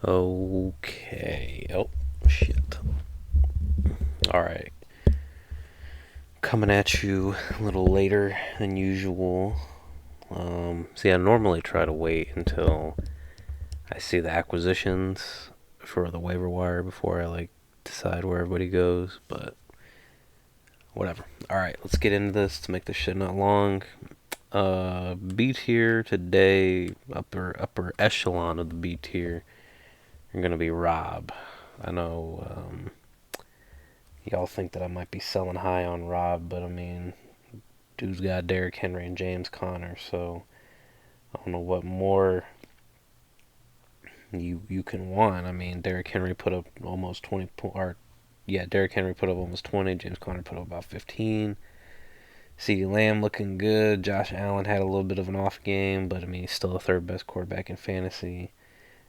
Okay. Oh, shit. Alright. Coming at you a little later than usual. See, I normally try to wait until I see the acquisitions for the waiver wire before I, decide where everybody goes, but whatever. Alright, let's get into this to make this shit not long. B tier today, upper echelon of the B tier, are gonna be Rob. I know, y'all think that I might be selling high on Rob, but I mean, dude's got Derrick Henry and James Conner, so I don't know what more you can want. I mean, Derrick Henry put up almost 20 or yeah, Derrick Henry put up almost 20. James Conner put up about 15. CeeDee Lamb looking good. Josh Allen had a little bit of an off game, but I mean, he's still the third best quarterback in fantasy.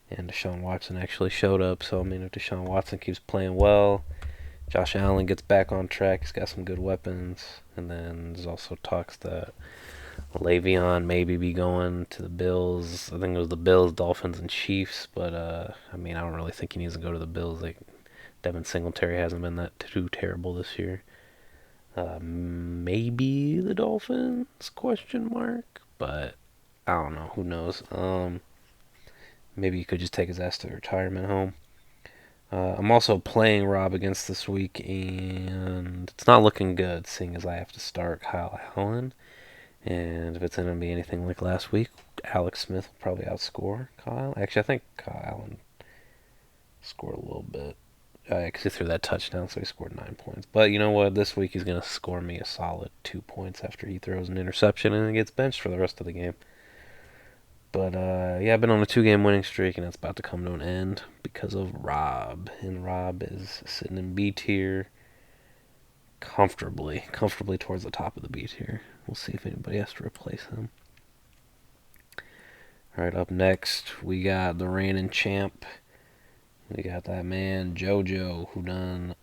And Deshaun Watson actually showed up, so I mean, if Deshaun Watson keeps playing well, Josh Allen gets back on track. He's got some good weapons. And then there's also talks that Le'Veon maybe be going to the Bills. I think it was the Bills, Dolphins, and Chiefs. But I mean, I don't really think he needs to go to the Bills. Like Devin Singletary hasn't been that too terrible this year. Maybe the Dolphins? Question mark. But I don't know. Who knows? Maybe he could just take his ass to retirement home. I'm also playing Rob against this week, and it's not looking good, seeing as I have to start Kyle Allen. And if it's going to be anything like last week, Alex Smith will probably outscore Kyle. Actually, I think Kyle Allen scored a little bit. Because he threw that touchdown, so he scored 9 points. But you know what? This week he's going to score me a solid 2 points after he throws an interception and gets benched for the rest of the game. But yeah, I've been on a 2-game winning streak, and it's about to come to an end because of Rob. And Rob is sitting in B tier comfortably towards the top of the B tier. We'll see if anybody has to replace him. All right, up next we got the reigning champ. We got that man JoJo who done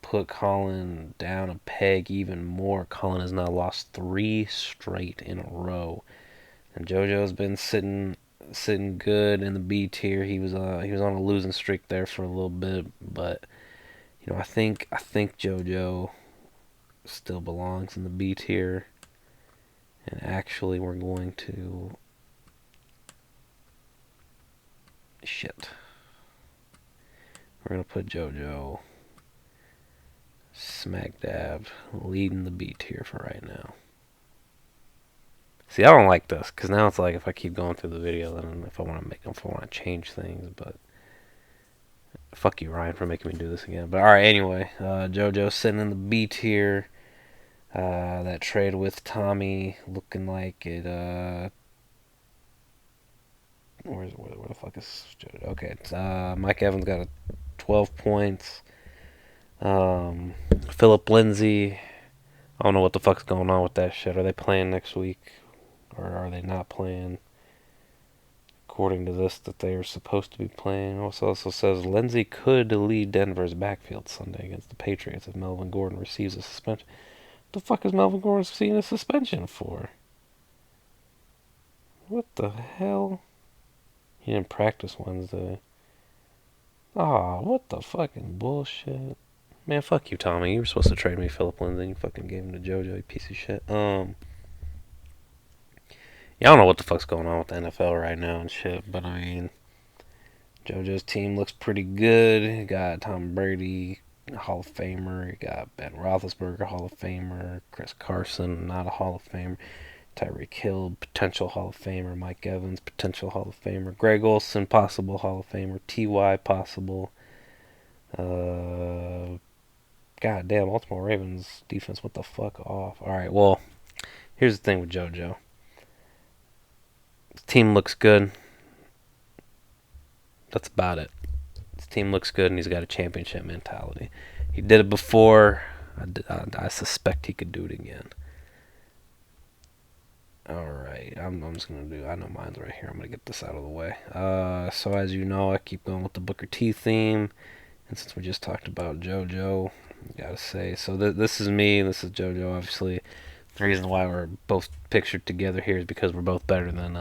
put Collin down a peg even more. Collin has now lost 3 straight in a row, and JoJo's been sitting good in the B tier. He was on a losing streak there for a little bit, but you know I think JoJo still belongs in the B tier. And actually, we're going to shit. We're gonna put JoJo smack dab leading the B tier for right now. See, I don't like this because now it's like if I keep going through the video, then if I want to change things, but fuck you, Ryan, for making me do this again. But all right, anyway, JoJo sitting in the B tier. That trade with Tommy looking like it. Where the fuck is JoJo? Okay, it's, Mike Evans got 12 points. Philip Lindsay. I don't know what the fuck's going on with that shit. Are they playing next week, or are they not playing? According to this, that they are supposed to be playing. Also says Lindsay could lead Denver's backfield Sunday against the Patriots if Melvin Gordon receives a suspension. What the fuck is Melvin Gordon seeing a suspension for? What the hell? He didn't practice Wednesday. Aw, what the fucking bullshit. Man, fuck you, Tommy. You were supposed to trade me Philip Lindsay. You fucking gave him to JoJo, you piece of shit. Yeah, I don't know what the fuck's going on with the NFL right now and shit, but I mean, JoJo's team looks pretty good. You got Tom Brady, Hall of Famer. You got Ben Roethlisberger, Hall of Famer. Chris Carson, not a Hall of Famer. Tyreek Hill, potential Hall of Famer. Mike Evans, potential Hall of Famer. Greg Olsen, possible Hall of Famer. T.Y., possible. God damn, Baltimore Ravens defense, what the fuck off. Alright, well, here's the thing with JoJo. His team looks good. That's about it. His team looks good, and he's got a championship mentality. He did it before. I suspect he could do it again. Alright, I'm just going to do, I know mine's right here. I'm going to get this out of the way. So as you know, I keep going with the Booker T theme. And since we just talked about JoJo, gotta say, so this is me, this is JoJo, obviously. The reason why we're both pictured together here is because we're both better than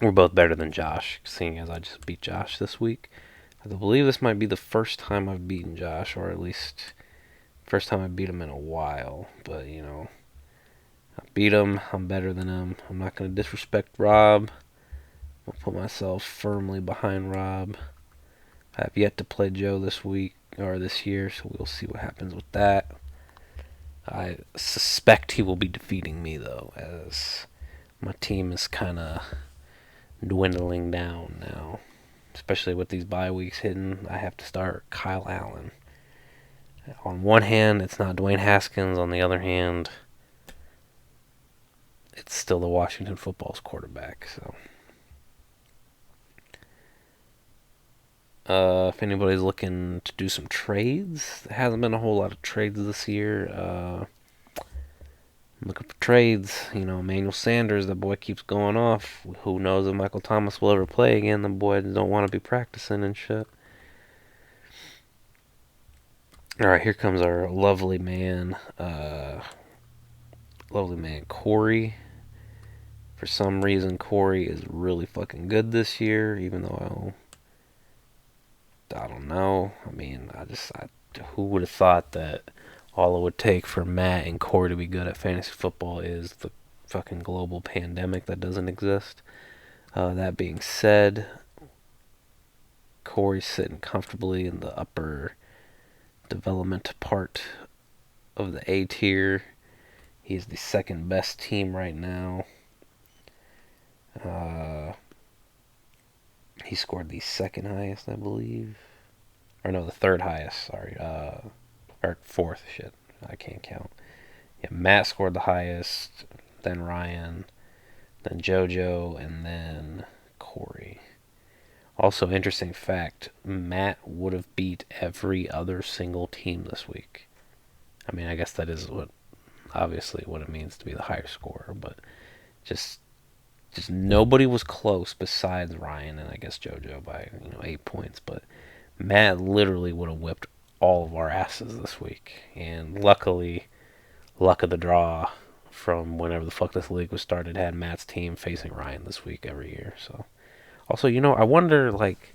We're both better than Josh, seeing as I just beat Josh this week. I believe this might be the first time I've beaten Josh, or at least first time I beat him in a while. But, I beat him. I'm better than him. I'm not going to disrespect Rob. I'll put myself firmly behind Rob. I have yet to play Joe this week, or this year, so we'll see what happens with that. I suspect he will be defeating me, though, as my team is kind of dwindling down now. Especially with these bye weeks hitting, I have to start Kyle Allen. On one hand, it's not Dwayne Haskins. On the other hand, it's still the Washington football's quarterback. So, if anybody's looking to do some trades, there hasn't been a whole lot of trades this year. I'm looking for trades. Emmanuel Sanders, the boy keeps going off. Who knows if Michael Thomas will ever play again? The boy don't want to be practicing and shit. All right, here comes our lovely man Corey. For some reason, Corey is really fucking good this year, even though I don't know. I mean, who would have thought that all it would take for Matt and Corey to be good at fantasy football is the fucking global pandemic that doesn't exist. That being said, Corey's sitting comfortably in the upper development part of the A tier. He's the second best team right now. He scored the second highest, I believe. Or no, the third highest, sorry. Or fourth, shit. I can't count. Yeah, Matt scored the highest, then Ryan, then JoJo, and then Corey. Also, interesting fact, Matt would have beat every other single team this week. I mean, I guess that is obviously what it means to be the higher scorer, but just nobody was close besides Ryan and I guess JoJo by 8 points. But Matt literally would have whipped all of our asses this week, and luckily, luck of the draw from whenever the fuck this league was started had Matt's team facing Ryan this week every year. So also, I wonder, like,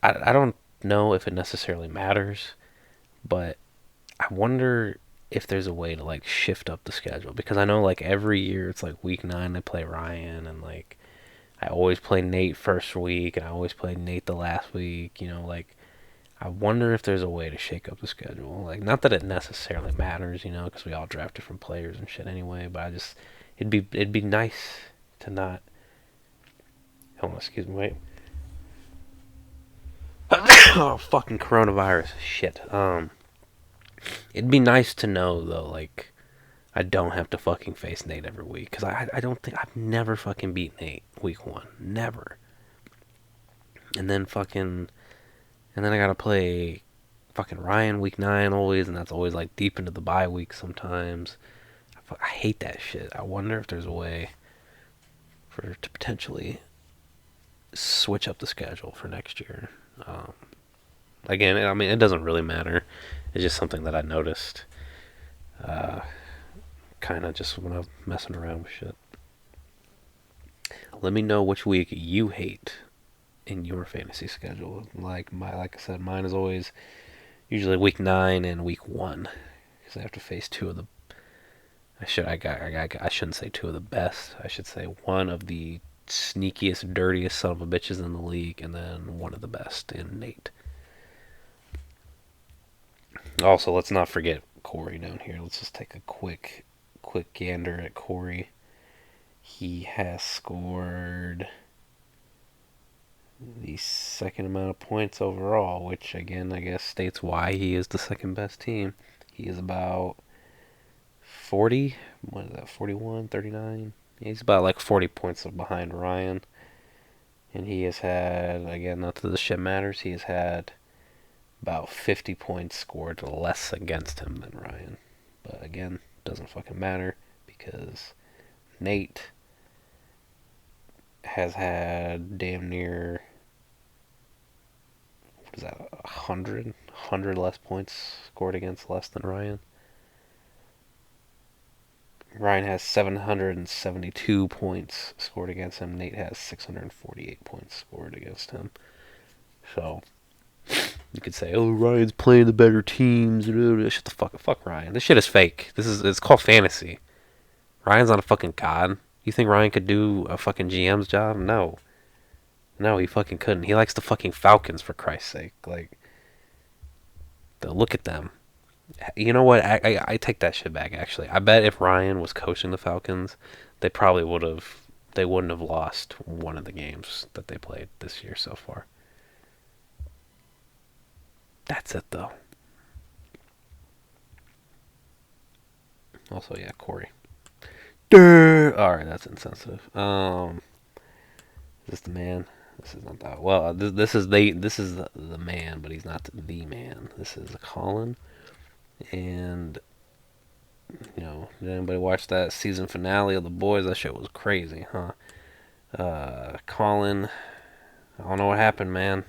I don't know if it necessarily matters, but I wonder if there's a way to like shift up the schedule, because I know like every year it's like week 9 I play Ryan, and like I always play Nate first week and I always play Nate the last week. Like I wonder if there's a way to shake up the schedule. Like, not that it necessarily matters, because we all draft different players and shit anyway. But it'd be nice to not. Hold on, excuse me, wait. Oh, fucking coronavirus, shit. It'd be nice to know though, like I don't have to fucking face Nate every week, because I don't think I've never fucking beat Nate week 1, never. And then I gotta play fucking Ryan week 9 always, and that's always like deep into the bye week sometimes. I hate that shit. I wonder if there's a way to potentially switch up the schedule for next year. Again, I mean, it doesn't really matter. It's just something that I noticed. Kind of just when I'm messing around with shit. Let me know which week you hate in your fantasy schedule. Like I said, mine is always usually week 9 and week 1, because I have to face two of the. I shouldn't say two of the best. I should say one of the sneakiest, dirtiest son of a bitches in the league, and then one of the best in Nate. Also, let's not forget Corey down here. Let's just take a quick gander at Corey. He has scored the second amount of points overall, which again I guess states why he is the second best team. He is about 40, what is that, 41, 39? He's about like 40 points behind Ryan. And he has had, again, not that the shit matters, he has had about 50 points scored less against him than Ryan. But again, doesn't fucking matter, because Nate has had damn near, what is that, 100 less points scored against less than Ryan. Ryan has 772 points scored against him. Nate has 648 points scored against him. So you could say, "Oh, Ryan's playing the better teams." Shut the fuck, Ryan. This shit is fake. It's called fantasy. Ryan's not a fucking god. You think Ryan could do a fucking GM's job? No, no, he fucking couldn't. He likes the fucking Falcons, for Christ's sake. Like, look at them. You know what? I take that shit back. Actually, I bet if Ryan was coaching the Falcons, they probably would have. They wouldn't have lost one of the games that they played this year so far. That's it, though. Also, yeah, Corey. Durr! All right, that's insensitive. Is this the man? This is not that. Well, this is the man, but he's not the man. This is Collin, and did anybody watch that season finale of The Boys? That shit was crazy, huh? Collin, I don't know what happened, man.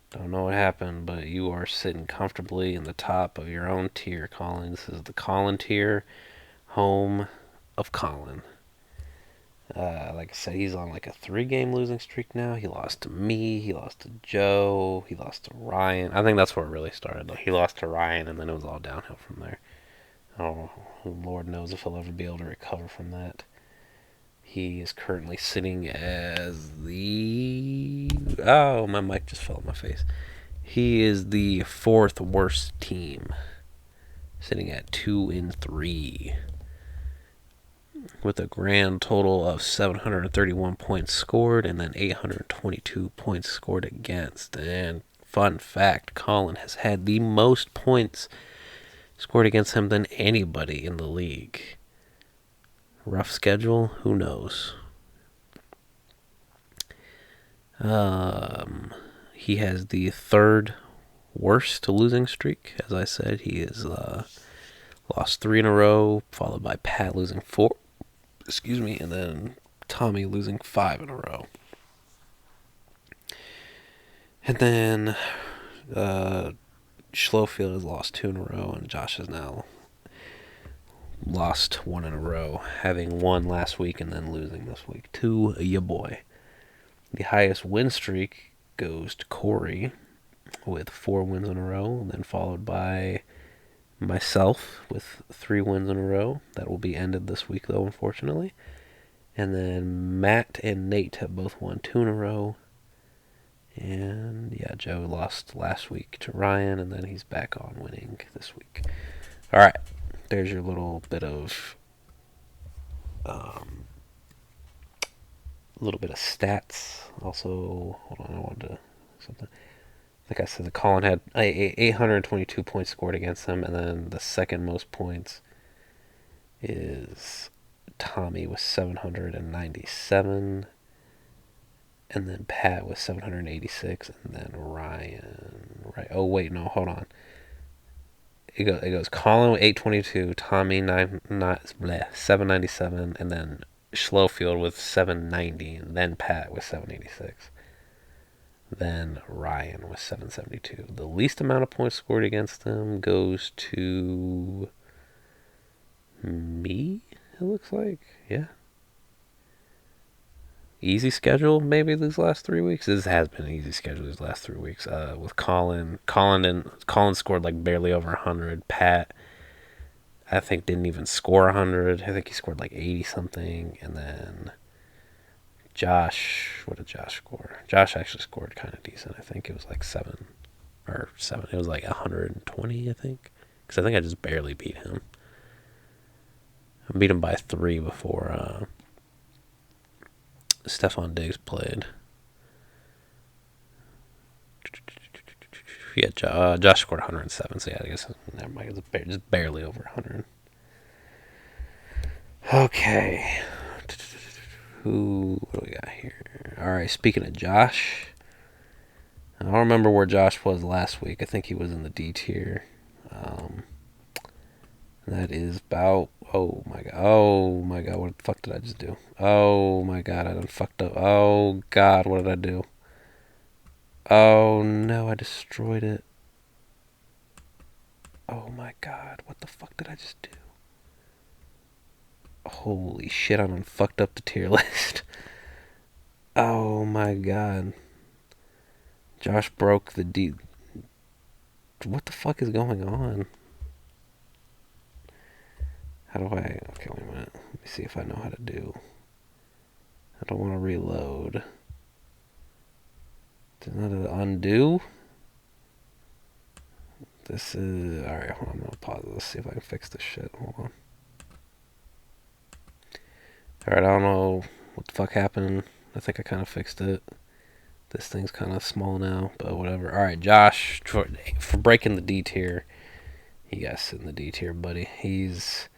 Don't know what happened, but you are sitting comfortably in the top of your own tier, Collin. This is the Collin tier, home of Collin. Like I said, he's on like a 3-game losing streak now. He lost to me. He lost to Joe. He lost to Ryan. I think that's where it really started. Like, he lost to Ryan, and then it was all downhill from there. Oh, Lord knows if he'll ever be able to recover from that. He is currently sitting as the... Oh, my mic just fell on my face. He is the 4th worst team, sitting at 2-3. With a grand total of 731 points scored and then 822 points scored against. And fun fact, Collin has had the most points scored against him than anybody in the league. Rough schedule? Who knows? He has the 3rd worst losing streak. As I said, he has lost 3 in a row, followed by Pat losing 4. Excuse me, and then Tommy losing 5 in a row. And then Schlofield has lost 2 in a row, and Josh has now lost 1 in a row, having won last week and then losing this week to ya boy. The highest win streak goes to Corey with 4 wins in a row, and then followed by myself with 3 wins in a row. That will be ended this week, though, unfortunately. And then Matt and Nate have both won 2 in a row. And yeah, Joe lost last week to Ryan, and then he's back on winning this week. All right, there's your little bit of stats. Also, hold on, I wanted to something. Like I said, the Collin had 822 points scored against him, and then the second most points is Tommy with 797. And then Pat with 786, and then Ryan. Right? Oh wait, no, hold on. It goes Collin with 822, Tommy 797, and then Schlofield with 790, and then Pat with 786. Then Ryan with 772. The least amount of points scored against them goes to me. It looks like, yeah. Easy schedule maybe these last 3 weeks. This has been an easy schedule these last 3 weeks. With Collin scored like barely over 100. Pat, I think, didn't even score 100. I think he scored like 80 something. And then Josh, what did Josh score? Josh actually scored kind of decent. I think it was like 7. It was like 120, I think, because I think I just barely beat him. I beat him by 3 before Stephon Diggs played. Yeah, Josh scored 107, so yeah, I guess never mind. It's just barely over 100. Okay. What do we got here? All right, speaking of Josh, I don't remember where Josh was last week. I think he was in the D tier. That is about... Oh my god, what the fuck did I just do? Oh my god, I done fucked up. Oh god, what did I do? Oh no, I destroyed it. Oh my god, what the fuck did I just do? Holy shit, I done fucked up the tier list. Oh my god. Josh broke the D. What the fuck is going on? How do I... Okay, wait a minute. Let me see if I know how to do. I don't want to reload. Is that an undo? This is... Alright, hold on. I'm going to pause. Let's see if I can fix this shit. Hold on. Alright, I don't know what the fuck happened. I think I kind of fixed it. This thing's kind of small now, but whatever. Alright, Josh, for breaking the D tier. You guys sit in the D tier, buddy. He's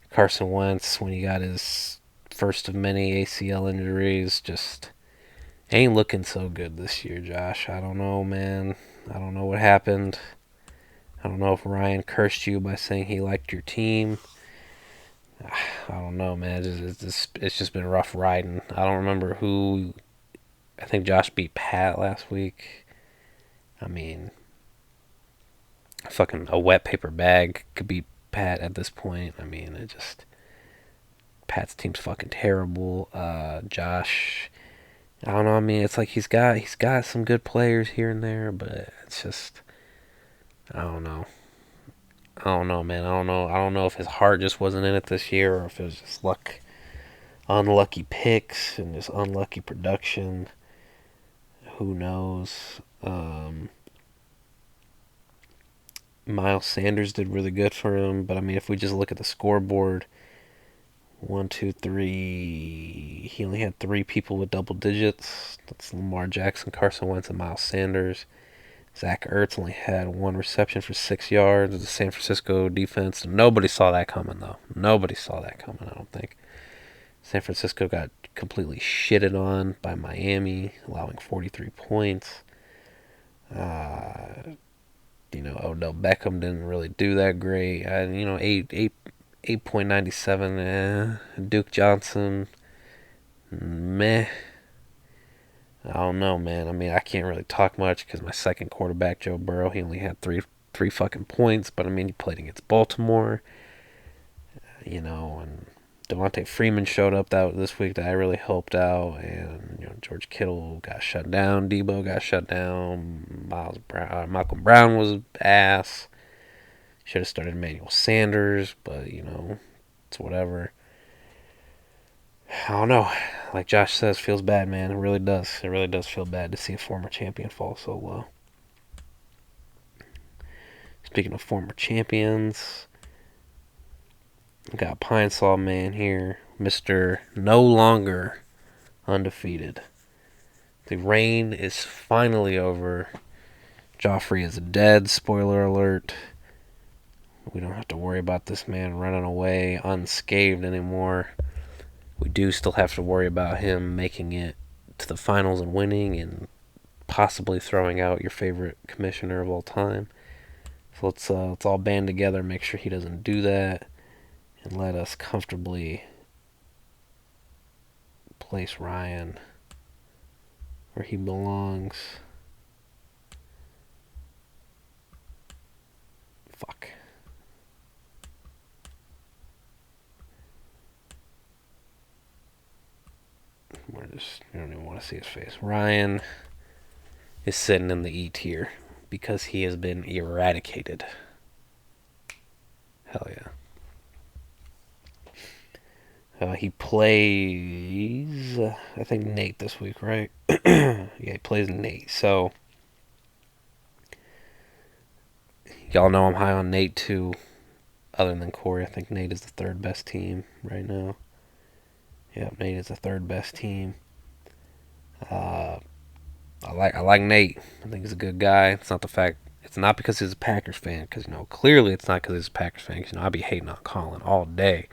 Carson Wentz when he got his first of many ACL injuries. Just ain't looking so good this year, Josh. I don't know, man. I don't know what happened. I don't know if Ryan cursed you by saying he liked your team. I don't know, man. It's just been rough riding. I don't remember who. I think Josh beat Pat last week. I mean, fucking a wet paper bag could beat Pat at this point. I mean, it just... Pat's team's fucking terrible. Josh, I don't know. I mean, it's like he's got some good players here and there, but it's just... I don't know. I don't know, man. I don't know if his heart just wasn't in it this year, or if it was just unlucky picks and just unlucky production. Who knows? Miles Sanders did really good for him, but I mean, if we just look at the scoreboard, 1, 2, 3, he only had 3 people with double digits. That's Lamar Jackson, Carson Wentz, and Miles Sanders. Zach Ertz only had 1 reception for 6 yards. The San Francisco defense, nobody saw that coming, though. Nobody saw that coming, I don't think. San Francisco got completely shitted on by Miami, allowing 43 points. Odell Beckham didn't really do that great. 8.97. Duke Johnson, meh. I don't know, man. I mean, I can't really talk much because my second quarterback, Joe Burrow, he only had three fucking points. But I mean, he played against Baltimore, and Devontae Freeman showed up this week that I really helped out, and George Kittle got shut down, Debo got shut down, Malcolm Brown was ass. Should have started Emmanuel Sanders, but it's whatever. I don't know. Like Josh says, feels bad, man. It really does. It really does feel bad to see a former champion fall so low. Speaking of former champions, we got Pine Saw Man here, Mr. No Longer Undefeated. The reign is finally over. Joffrey is dead, spoiler alert. We don't have to worry about this man running away unscathed anymore. We do still have to worry about him making it to the finals and winning and possibly throwing out your favorite commissioner of all time. So let's all band together, make sure he doesn't do that, and let us comfortably place Ryan where he belongs. Fuck. You don't even want to see his face. Ryan is sitting in the E tier because he has been eradicated. Hell yeah. He plays, I think, Nate this week, right? Yeah, he plays Nate. So, y'all know I'm high on Nate too. Other than Corey, I think Nate is the 3rd best team right now. Yeah, Nate is the 3rd best team. I like Nate. I think he's a good guy. It's not because he's a Packers fan, because clearly it's not because he's a Packers fan. Because I'd be hating on Collin all day.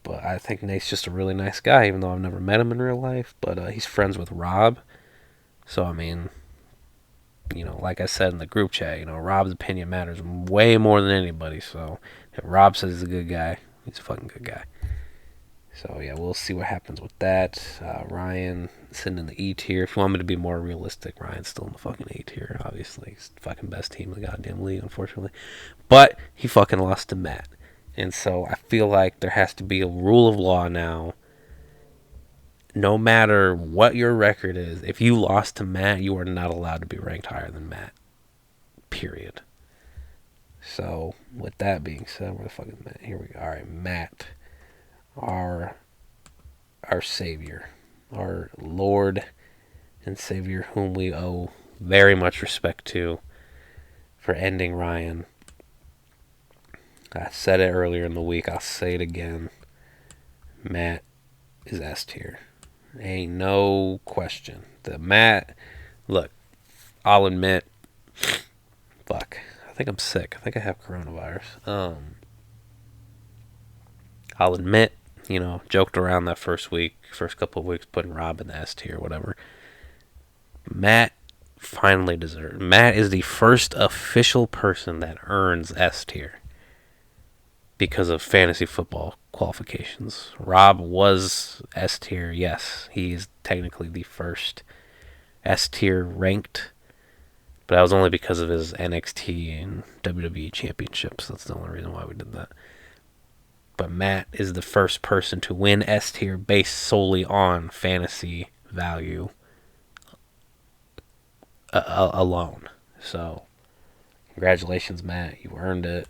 But I think Nate's just a really nice guy, even though I've never met him in real life. But he's friends with Rob, so I mean, like I said in the group chat, Rob's opinion matters way more than anybody. So if Rob says he's a good guy, he's a fucking good guy. So yeah, we'll see what happens with that. Ryan sitting in the E tier. If you want me to be more realistic, Ryan's still in the fucking A tier. Obviously, he's the fucking best team in the goddamn league, unfortunately. But he fucking lost to Matt. And so I feel like there has to be a rule of law now. No matter what your record is, if you lost to Matt, you are not allowed to be ranked higher than Matt. Period. So, with that being said, where the fuck is Matt? Here we go. All right, Matt, our Savior, our Lord and Savior, whom we owe very much respect to for ending Ryan. I said it earlier in the week. I'll say it again. Matt is S tier. Ain't no question. The Matt, look, I'll admit, fuck. I think I'm sick. I think I have coronavirus. I'll admit, joked around that first couple of weeks, putting Rob in the S tier, whatever. Matt finally deserves. Matt is the first official person that earns S tier because of fantasy football qualifications. Rob was S tier, yes. He's technically the first S tier ranked, but that was only because of his NXT and WWE championships. That's the only reason why we did that. But Matt is the first person to win S tier based solely on fantasy value alone. So, congratulations, Matt. You earned it.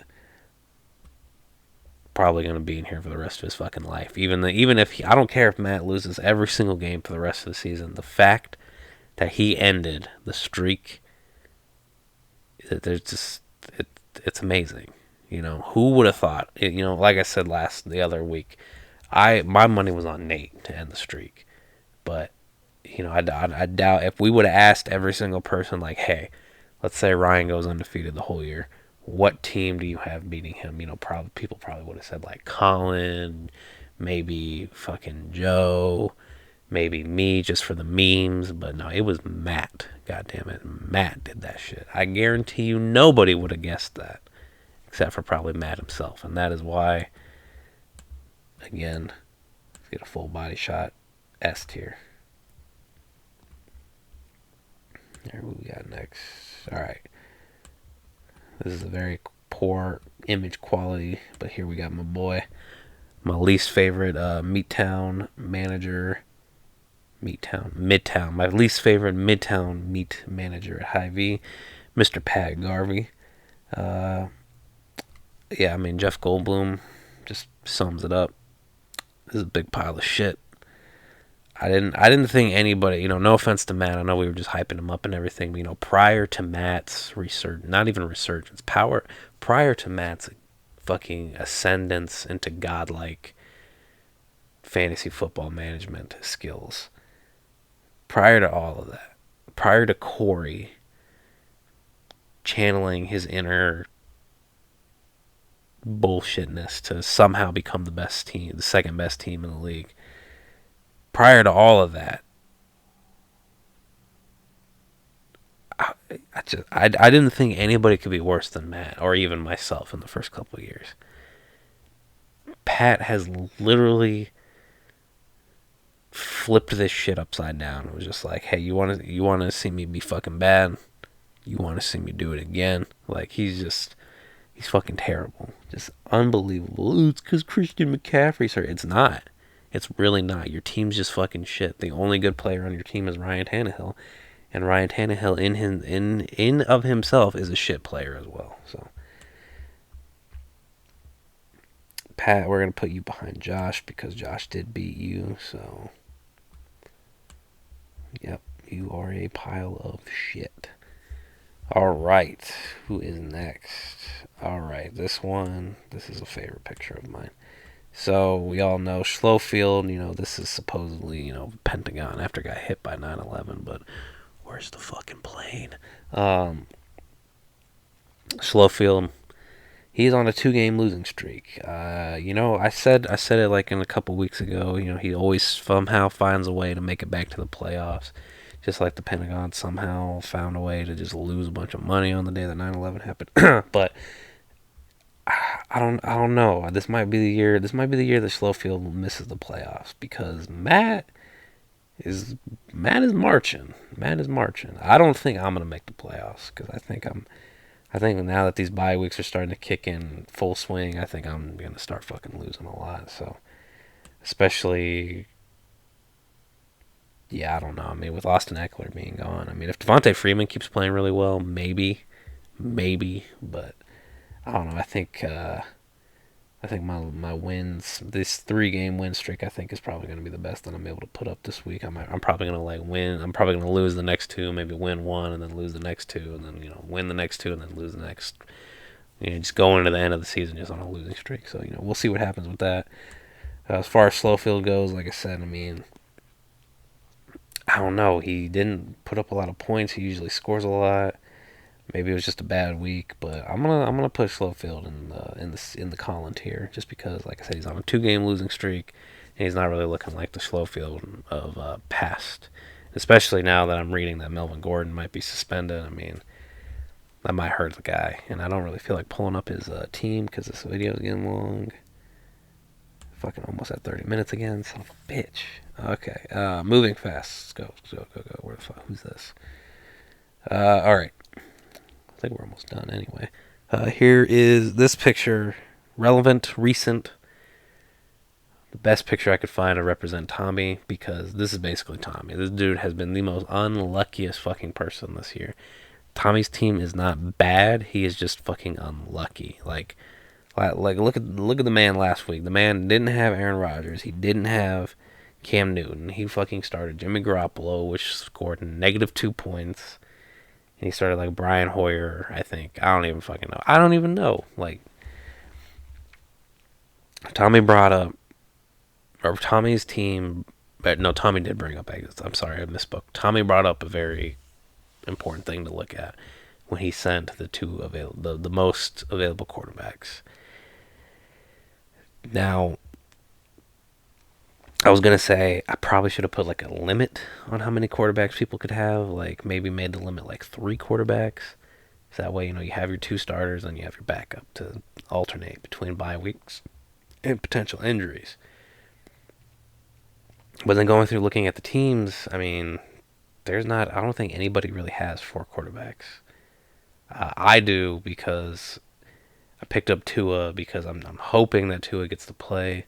Probably going to be in here for the rest of his fucking life. Even if I don't care if Matt loses every single game for the rest of the season. The fact that he ended the streak, it's amazing. Who would have thought? Like I said the other week, my money was on Nate to end the streak, but I doubt if we would have asked every single person, like, hey, let's say Ryan goes undefeated the whole year, what team do you have beating him? People probably would have said like Collin, maybe fucking Joe, maybe me just for the memes, but no, it was Matt. God damn it, Matt did that shit. I guarantee you nobody would have guessed that, except for probably Matt himself, and that is why, again, let's get a full body shot, S tier. There, what we got next? All right. This is a very poor image quality, but here we got my boy, my least favorite Midtown, my least favorite Midtown meat manager at Hy-Vee, Mr. Pat Garvey. Yeah, I mean, Jeff Goldblum just sums it up. This is a big pile of shit. I didn't think anybody, no offense to Matt, I know we were just hyping him up and everything, but, prior to Matt's not even resurgence, prior to Matt's fucking ascendance into godlike fantasy football management skills, prior to all of that, prior to Corey channeling his inner bullshitness to somehow become the second best team in the league, prior to all of that, I didn't think anybody could be worse than Matt, or even myself, in the first couple of years. Pat has literally flipped this shit upside down. It was just like, hey, you want to see me be fucking bad? You want to see me do it again? Like, he's fucking terrible. Just unbelievable. It's because Christian McCaffrey's hurt. It's not. It's really not. Your team's just fucking shit. The only good player on your team is Ryan Tannehill, and Ryan Tannehill in of himself is a shit player as well. So, Pat, we're gonna put you behind Josh because Josh did beat you. So, yep, you are a pile of shit. All right, who is next? All right, this is a favorite picture of mine. So, we all know Schlofield, this is supposedly, Pentagon after got hit by 9/11, but where's the fucking plane? Schlofield, he's on a 2-game losing streak. I said it like in a couple weeks ago, he always somehow finds a way to make it back to the playoffs. Just like the Pentagon somehow found a way to just lose a bunch of money on the day that 9/11 happened. But I don't know. This might be the year that Schlofield misses the playoffs because Matt is marching. I don't think I'm gonna make the playoffs because I think I think now that these bye weeks are starting to kick in full swing, I think I'm gonna start fucking losing a lot. So, especially, yeah, I don't know. I mean, with Austin Eckler being gone, I mean, if Devontae Freeman keeps playing really well, maybe, but I don't know. I think my wins, this 3 game win streak, I think is probably going to be the best that I'm able to put up this week. I'm probably going to like win. I'm probably going to lose the next 2, maybe win 1 and then lose the next 2, and then win the next 2 and then lose the next. Just going into the end of the season just on a losing streak. So we'll see what happens with that. As far as Slowfield goes, like I said, I mean, I don't know. He didn't put up a lot of points. He usually scores a lot. Maybe it was just a bad week, but I'm gonna put Slowfield in the Collin tier just because, like I said, he's on a 2 game losing streak, and he's not really looking like the Slowfield of past. Especially now that I'm reading that Melvin Gordon might be suspended. I mean, that might hurt the guy, and I don't really feel like pulling up his team because this video is getting long. Fucking almost at 30 minutes again, son of a bitch. Okay, moving fast. Let's go. Where the fuck? Who's this? All right. I think we're almost done anyway. Here is this picture, relevant, recent. The best picture I could find to represent Tommy, because this is basically Tommy. This dude has been the most unluckiest fucking person this year. Tommy's team is not bad. He is just fucking unlucky. Like look at the man last week. The man didn't have Aaron Rodgers. He didn't have Cam Newton. He fucking started Jimmy Garoppolo, which scored -2 points. And he started like Brian Hoyer, I think. I don't even fucking know. I don't even know. Like, Tommy brought up, or Tommy's team, but no, Tommy did bring up exits. I'm sorry, I misspoke. Tommy brought up a very important thing to look at when he sent the most available quarterbacks. Now, I was gonna say I probably should have put like a limit on how many quarterbacks people could have. Like maybe made the limit like 3 quarterbacks. So that way, you have your 2 starters and you have your backup to alternate between bye weeks and potential injuries. But then going through looking at the teams, I mean, I don't think anybody really has 4 quarterbacks. I do because I picked up Tua because I'm hoping that Tua gets to play,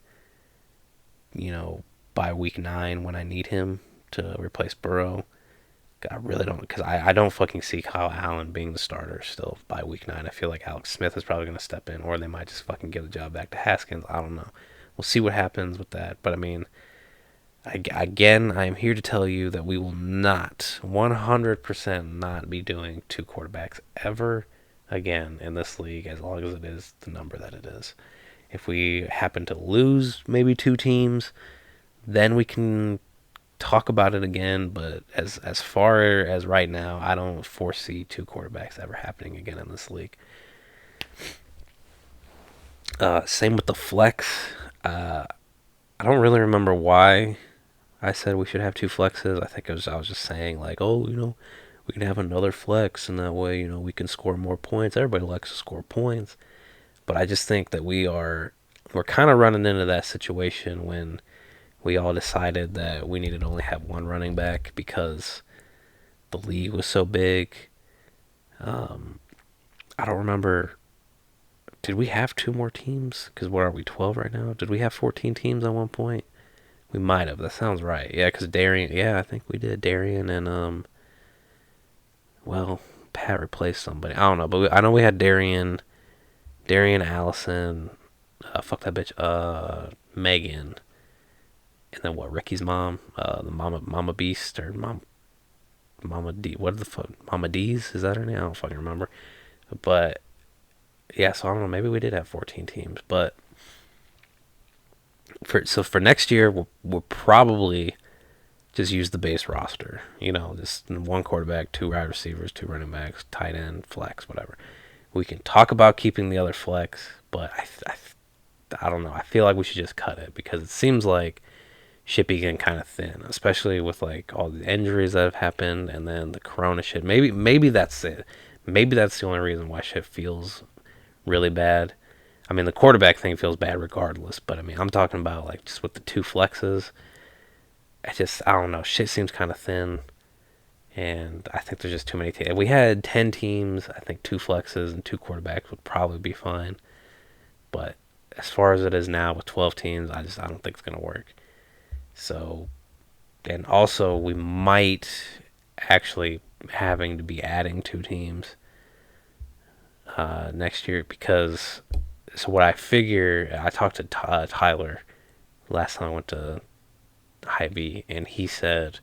by week 9 when I need him to replace Burrow. I really don't, because I don't fucking see Kyle Allen being the starter still by week 9. I feel like Alex Smith is probably going to step in, or they might just fucking give the job back to Haskins. I don't know. We'll see what happens with that. But I mean, again, I am here to tell you that we will not, 100% not be doing 2 quarterbacks ever again in this league, as long as it is the number that it is. If we happen to lose maybe 2 teams, then we can talk about it again. But as far as right now, I don't foresee 2 quarterbacks ever happening again in this league. Same with the flex. I don't really remember why I said we should have 2 flexes. I think I was just saying like, we can have another flex, and that way, we can score more points. Everybody likes to score points. But I just think that we're kind of running into that situation when we all decided that we needed to only have 1 running back because the league was so big. I don't remember. Did we have 2 more teams? Because what are we, 12 right now? Did we have 14 teams at one point? We might have. That sounds right. Yeah, because Darian. Yeah, I think we did. Darian and Pat replaced somebody. I don't know, but I know we had Darian, Allison, fuck that bitch, Megan, and then what? Ricky's mom, the Mama Beast or Mama D. What the fuck? Mama D's? Is that her name? I don't fucking remember. But yeah, so I don't know. Maybe we did have 14 teams, but for next year, we'll probably just use the base roster. Just 1 quarterback, 2 wide receivers, 2 running backs, tight end, flex, whatever. We can talk about keeping the other flex, but I don't know. I feel like we should just cut it because it seems like Shippy getting kind of thin, especially with like all the injuries that have happened and then the corona shit. Maybe that's it. Maybe that's the only reason why shit feels really bad. I mean, the quarterback thing feels bad regardless, but I mean, I'm talking about like just with the 2 flexes. I don't know. Shit seems kind of thin. And I think there's just too many teams. If we had 10 teams, I think 2 flexes and 2 quarterbacks would probably be fine. But as far as it is now with 12 teams, I don't think it's going to work. So, and also we might actually having to be adding 2 teams next year because so what I figure, I talked to Tyler last time I went to Hy-Vee, and he said,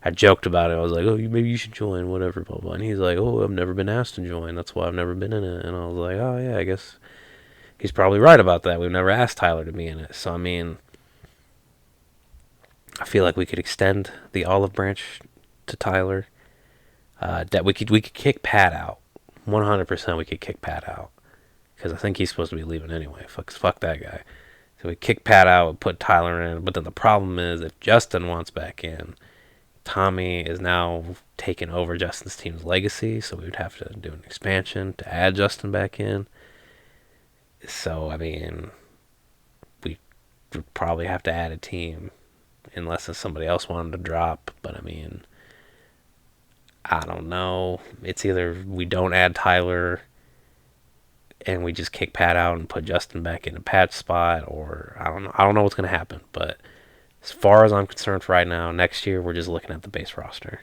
I joked about it. I was like, oh, maybe you should join, whatever, blah, blah. And he's like, oh, I've never been asked to join. That's why I've never been in it. And I was like, oh, yeah, I guess he's probably right about that. We've never asked Tyler to be in it. So, I mean, I feel like we could extend the olive branch to Tyler. That we could kick Pat out. 100% we could kick Pat out. Because I think he's supposed to be leaving anyway. Fuck that guy. So we kick Pat out and put Tyler in. But then the problem is if Justin wants back in, Tommy is now taking over Justin's team's legacy, so we would have to do an expansion to add Justin back in. So, I mean, we would probably have to add a team unless somebody else wanted to drop. But, I mean, I don't know. It's either we don't add Tyler and we just kick Pat out and put Justin back in a Pat's spot, or I don't know. I don't know what's going to happen, but as far as I'm concerned for right now, next year we're just looking at the base roster.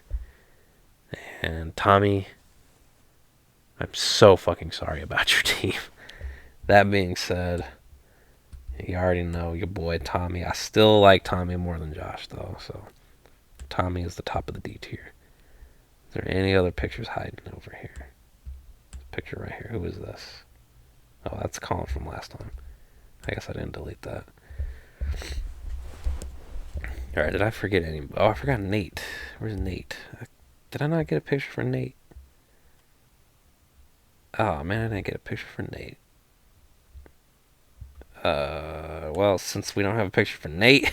And Tommy, I'm so fucking sorry about your team. That being said, you already know your boy Tommy. I still like Tommy more than Josh, though. So Tommy is the top of the D tier. Is there any other pictures hiding over here? This picture right here. Who is this? Oh, that's Collin from last time. I guess I didn't delete that. Alright, did I forget any? Oh, I forgot Nate. Where's Nate? Did I not get a picture for Nate? Oh, man, I didn't get a picture for Nate. Well, since we don't have a picture for Nate,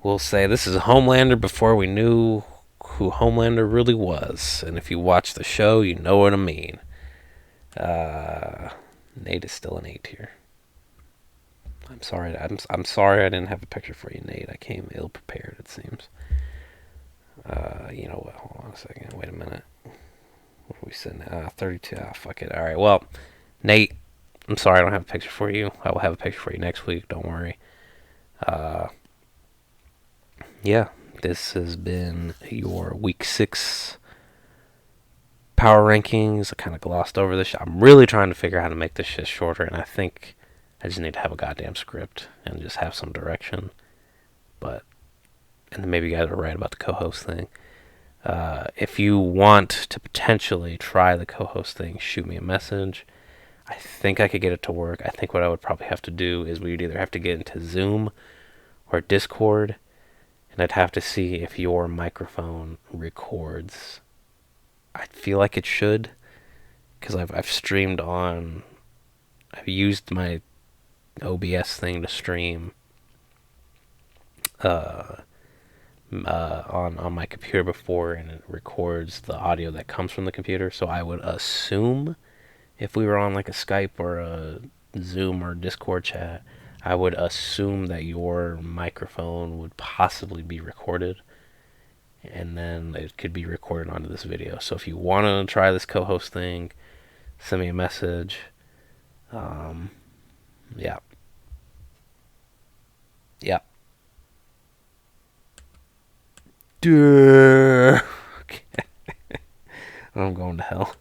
we'll say this is Homelander before we knew who Homelander really was. And if you watch the show, you know what I mean. Nate is still an A tier. I'm sorry. I'm sorry I didn't have a picture for you, Nate. I came ill prepared, it seems. You know what? Hold on a second. Wait a minute. What are we sitting at? 32. Fuck it. All right. Well, Nate, I'm sorry I don't have a picture for you. I will have a picture for you next week. Don't worry. Yeah. This has been your week 6 power rankings. I kind of glossed over this. I'm really trying to figure out how to make this shit shorter, and I think I just need to have a goddamn script and just have some direction. But, and then maybe you guys are right about the co-host thing. If you want to potentially try the co-host thing, shoot me a message. I think I could get it to work. I think what I would probably have to do is we would either have to get into Zoom or Discord, and I'd have to see if your microphone records. I feel like it should, because I've streamed on. I've used my OBS thing to stream on my computer before, and it records the audio that comes from the computer. So I would assume if we were on like a Skype or a Zoom or Discord chat, I would assume that your microphone would possibly be recorded, and then it could be recorded onto this video. So if you want to try this co-host thing, send me a message. Yeah. Yeah. Duh. Okay. I'm going to hell.